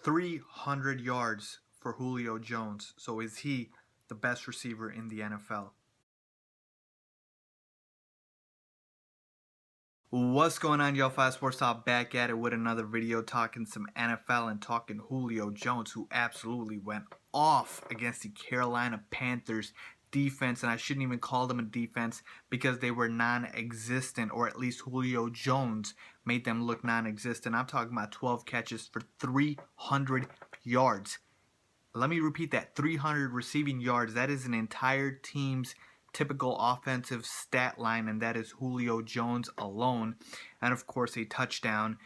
300 yards for Julio Jones. So is he the best receiver in the NFL? What's going on, y'all? FaizSportsTalk back at it with another video talking some NFL and talking Julio Jones, who absolutely went off against the Carolina Panthers defense. And I shouldn't even call them a defense because they were non-existent, or at least Julio Jones made them look non-existent. I'm talking about 12 catches for 300 yards. Let me repeat that, 300 receiving yards. That is an entire team's typical offensive stat line, and that is Julio Jones alone. And of course a touchdown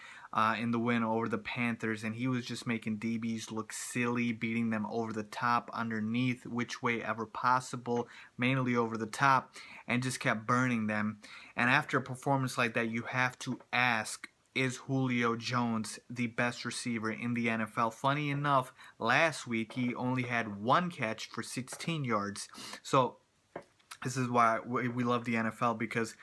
in the win over the Panthers, and he was just making DBs look silly, beating them over the top, underneath, which way ever possible, mainly over the top, and just kept burning them. And after a performance like that, you have to ask, is Julio Jones the best receiver in the NFL? Funny enough, last week he only had one catch for 16 yards. So this is why we love the NFL, because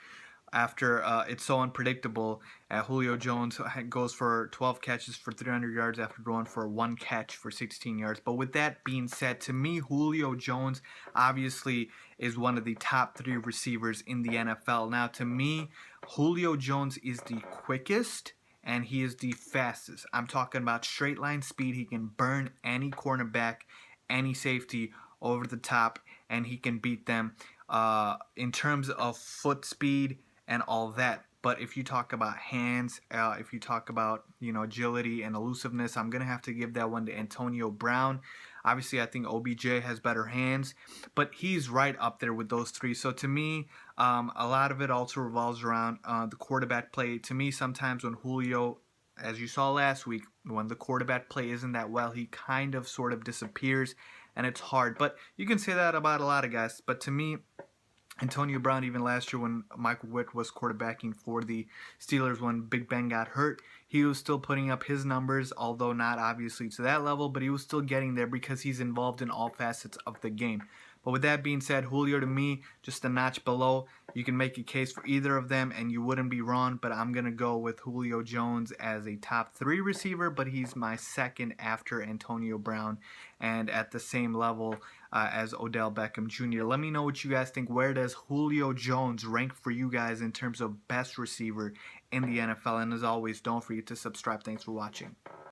after it's so unpredictable, Julio Jones goes for 12 catches for 300 yards after going for one catch for 16 yards. But with that being said, to me, Julio Jones obviously is one of the top 3 receivers in the NFL. Now, to me, Julio Jones is the quickest and he is the fastest. I'm talking about straight line speed. He can burn any cornerback, any safety over the top, and he can beat them in terms of foot speed and all that. But if you talk about hands, if you talk about, agility and elusiveness, I'm gonna have to give that one to Antonio Brown. Obviously, I think OBJ has better hands, but he's right up there with those 3. So to me, a lot of it also revolves around the quarterback play. To me, sometimes when Julio, as you saw last week, when the quarterback play isn't that well, he kind of sort of disappears, and it's hard. But you can say that about a lot of guys. But to me, Antonio Brown, even last year when Michael Vick was quarterbacking for the Steelers when Big Ben got hurt, he was still putting up his numbers, although not obviously to that level, but he was still getting there because he's involved in all facets of the game. But with that being said, Julio, to me, just a notch below. You can make a case for either of them, and you wouldn't be wrong, but I'm going to go with Julio Jones as a top 3 receiver, but he's my second after Antonio Brown and at the same level as Odell Beckham Jr. Let me know what you guys think. Where does Julio Jones rank for you guys in terms of best receiver in the NFL? And as always, don't forget to subscribe. Thanks for watching.